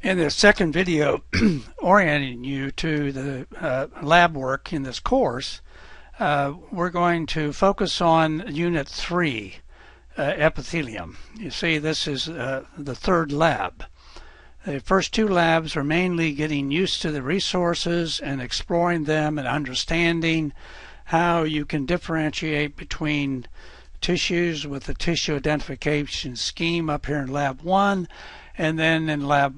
In the second video orienting you to the lab work in this course, we're going to focus on Unit 3, Epithelium. You see, this is the third lab. The first two labs are mainly getting used to the resources and exploring them and understanding how you can differentiate between tissues with the tissue identification scheme up here in Lab 1, and then in Lab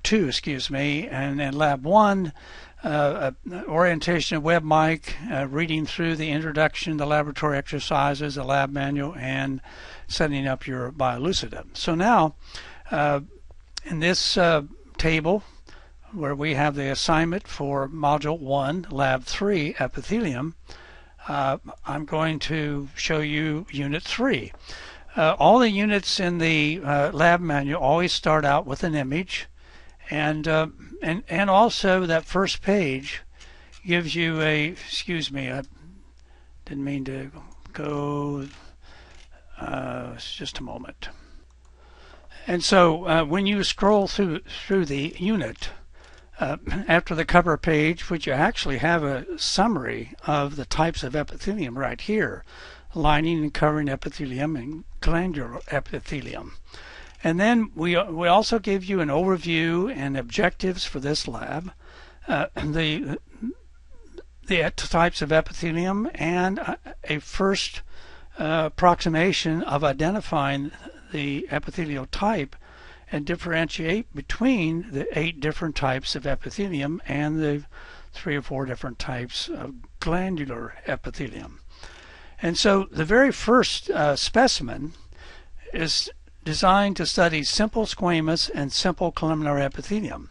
2, excuse me, and in Lab 1, orientation of WebMic, reading through the introduction, the laboratory exercises, the lab manual, and setting up your biolucidum. So now, in this table, where we have the assignment for Module 1, Lab 3, Epithelium, I'm going to show you Unit 3. All the units in the lab manual always start out with an image, and also that first page gives you a, excuse me, I didn't mean to go, just a moment. And so when you scroll through the unit, after the cover page, which you actually have a summary of the types of epithelium right here, lining and covering epithelium and glandular epithelium. And then we also give you an overview and objectives for this lab, the types of epithelium, and a first approximation of identifying the epithelial type and differentiate between the 8 different types of epithelium and the 3 or 4 different types of glandular epithelium. And so the very first specimen is designed to study simple squamous and simple columnar epithelium.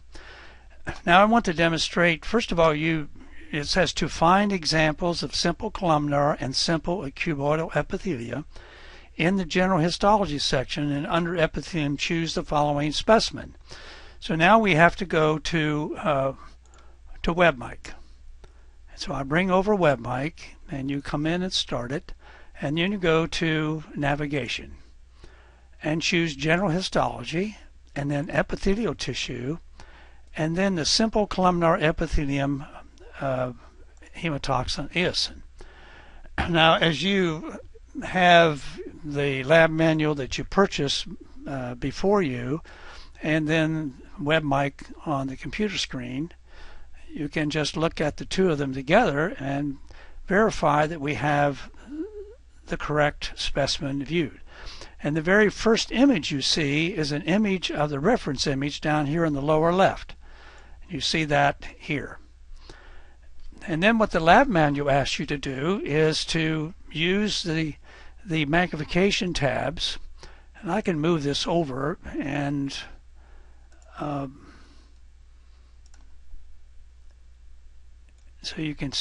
Now I want to demonstrate, first of all, it says to find examples of simple columnar and simple cuboidal epithelia in the general histology section, and under epithelium choose the following specimen. So now we have to go to WebMic. So I bring over WebMic, and you come in and start it, and then you go to navigation and choose general histology, and then epithelial tissue, and then the simple columnar epithelium hematoxin eosin. Now, as you have the lab manual that you purchased before you, and then WebMic on the computer screen, you can just look at the two of them together and verify that we have the correct specimen viewed. And the very first image you see is an image of the reference image down here in the lower left. You see that here. And then what the lab manual asks you to do is to use the magnification tabs, and I can move this over and so you can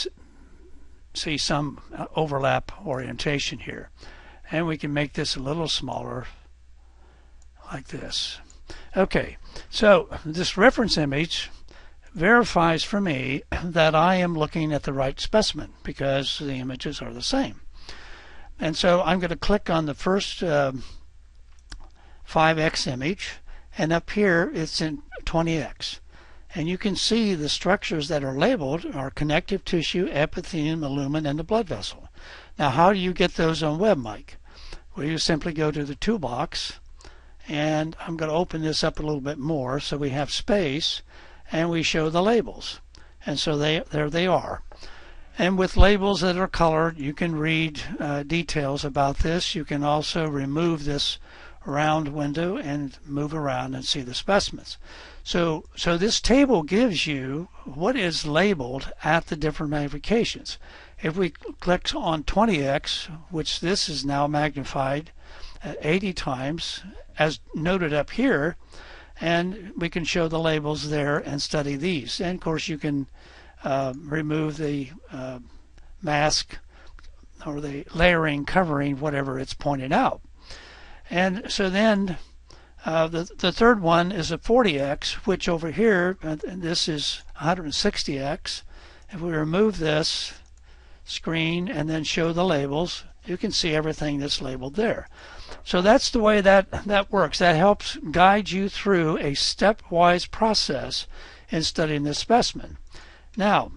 see some overlap orientation here, and we can make this a little smaller like this. Okay, so this reference image verifies for me that I am looking at the right specimen because the images are the same. And so I'm going to click on the first 5x image, and up here it's in 20x. And you can see the structures that are labeled are connective tissue, epithelium, the lumen, and the blood vessel. Now, how do you get those on WebMic? Well, you simply go to the toolbox, and I'm going to open this up a little bit more so we have space, and we show the labels. And so there they are. And with labels that are colored, you can read details about this. You can also remove this round window and move around and see the specimens. So this table gives you what is labeled at the different magnifications. If we click on 20x, which this is now magnified at 80 times, as noted up here, and we can show the labels there and study these. And of course you can remove the mask or the layering, covering, whatever it's pointed out. And so then the third one is a 40x, which over here, and this is 160x. If we remove this screen and then show the labels, You can see everything that's labeled there. So that's the way that works. That helps guide you through a stepwise process in studying this specimen. Now,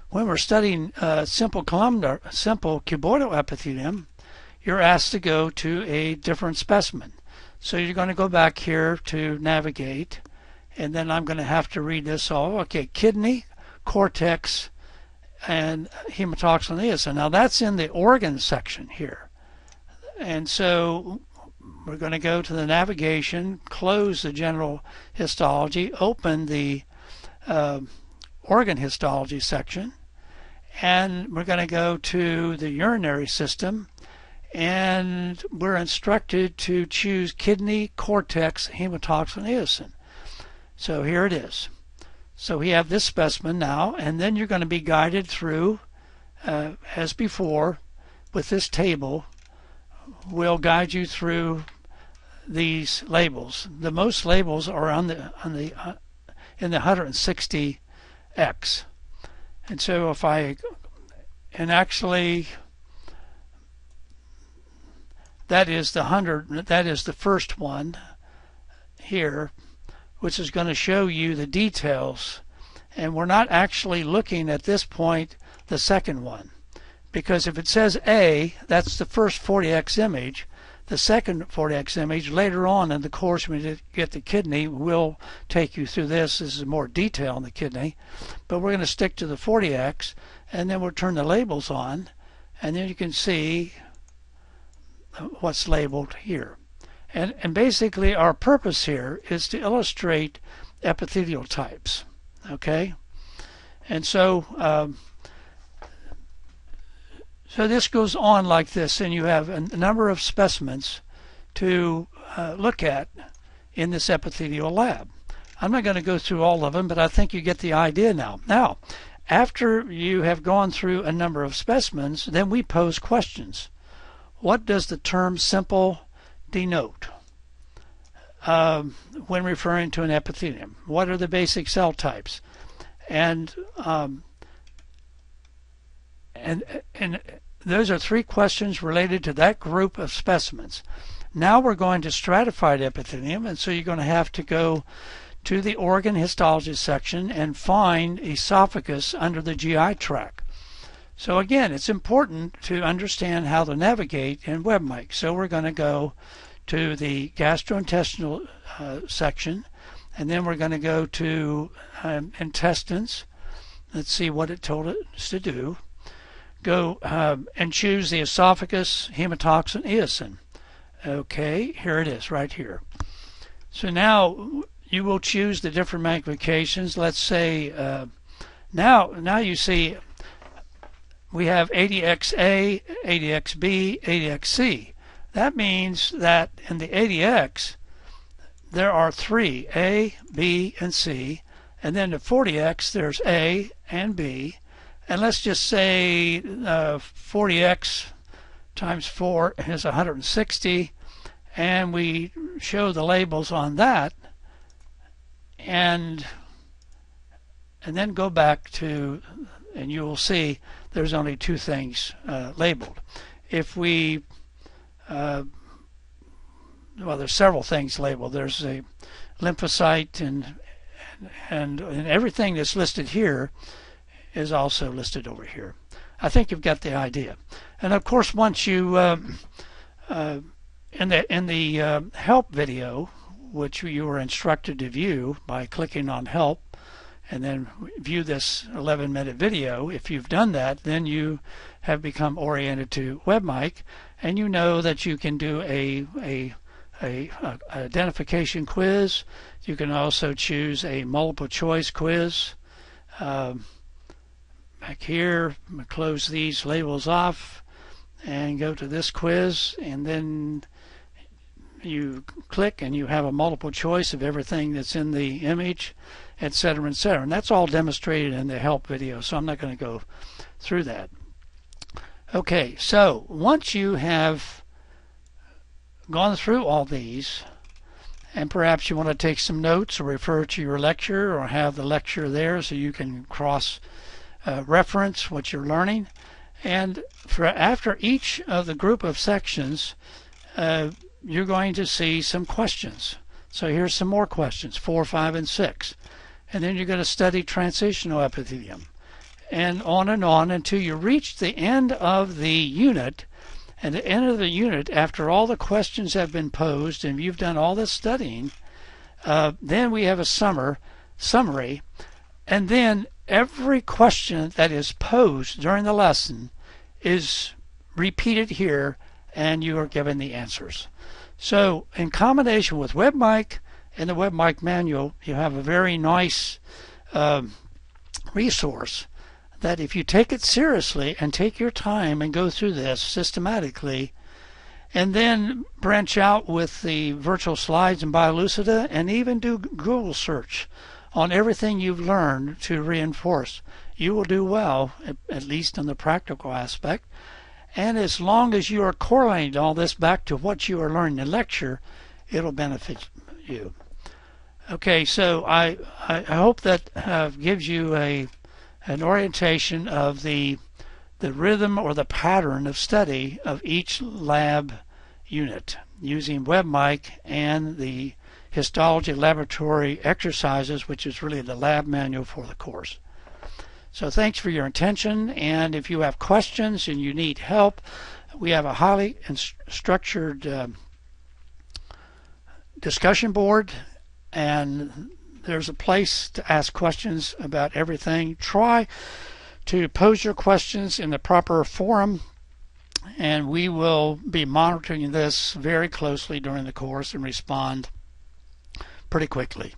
when we're studying simple cuboidal epithelium, you're asked to go to a different specimen. So you're going to go back here to navigate, and then I'm going to have to read this all. Okay, kidney, cortex, and hematoxylin eosin. Now that's in the organ section here. And so we're going to go to the navigation, close the general histology, open the organ histology section, and we're going to go to the urinary system, and we're instructed to choose kidney, cortex, hematoxylin eosin. So here it is. So we have this specimen now, and then you're going to be guided through, as before, with this table. We'll guide you through these labels. The most labels are in the 160X. And so if actually that is the first one here, which is going to show you the details. And we're not actually looking at this point the second one, because if it says A, that's the first 40X image. The second 40X image later on in the course, when we get the kidney, we'll take you through this. This is more detail on the kidney, but we're going to stick to the 40X, and then we'll turn the labels on, and then you can see what's labeled here. And basically our purpose here is to illustrate epithelial types. Okay? And so so this goes on like this, and you have a number of specimens to look at in this epithelial lab. I'm not going to go through all of them, but I think you get the idea now. Now, after you have gone through a number of specimens, then we pose questions. What does the term simple denote when referring to an epithelium? What are the basic cell types? And those are three questions related to that group of specimens. Now we're going to stratified epithelium, and so you're going to have to go to the organ histology section and find esophagus under the GI tract. So again, it's important to understand how to navigate in WebMic. So we're going to go to the gastrointestinal section, and then we're going to go to intestines. Let's see what it told us to do. Go and choose the esophagus, hematoxylin eosin. Okay, here it is right here. So now you will choose the different magnifications. Let's say now you see we have 80XA, 80XB, 80XC. That means that in the 80X there are three, A, B, and C, and then the 40X there's A and B. And let's just say 40X times 4 is 160, and we show the labels on that, and then go back to, and you will see there's only two things labeled. If we, well, there's several things labeled. There's a lymphocyte, and everything that's listed here is also listed over here. I think you've got the idea. And of course, once you in the help video, which you were instructed to view by clicking on help and then view this 11-minute video, if you've done that, then you have become oriented to WebMic, and you know that you can do a identification quiz. You can also choose a multiple choice quiz. Back here, I'm going to close these labels off and go to this quiz, and then you click and you have a multiple choice of everything that's in the image, etc., etc. And that's all demonstrated in the help video, so I'm not going to go through that. Okay, so once you have gone through all these, and perhaps you want to take some notes or refer to your lecture or have the lecture there so you can cross reference what you're learning, And after each of the group of sections, you're going to see some questions. So here's some more questions, 4, 5, and 6. And then you're going to study transitional epithelium. And on until you reach the end of the unit. And at the end of the unit, after all the questions have been posed and you've done all this studying, then we have a summary. And then every question that is posed during the lesson is repeated here, and you are given the answers. So in combination with WebMic and the WebMic manual, you have a very nice resource that if you take it seriously and take your time and go through this systematically, and then branch out with the virtual slides and Biolucida, and even do Google search on everything you've learned to reinforce, you will do well, at least in the practical aspect. And as long as you are correlating all this back to what you are learning in lecture, it'll benefit you. Okay, so I hope that gives you an orientation of the rhythm or the pattern of study of each lab unit using WebMic and the histology laboratory exercises, which is really the lab manual for the course. So thanks for your attention, and if you have questions and you need help, we have a highly structured discussion board, and there's a place to ask questions about everything. Try to pose your questions in the proper forum, and we will be monitoring this very closely during the course and respond pretty quickly.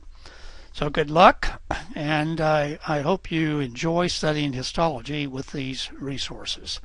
So good luck, and I hope you enjoy studying histology with these resources.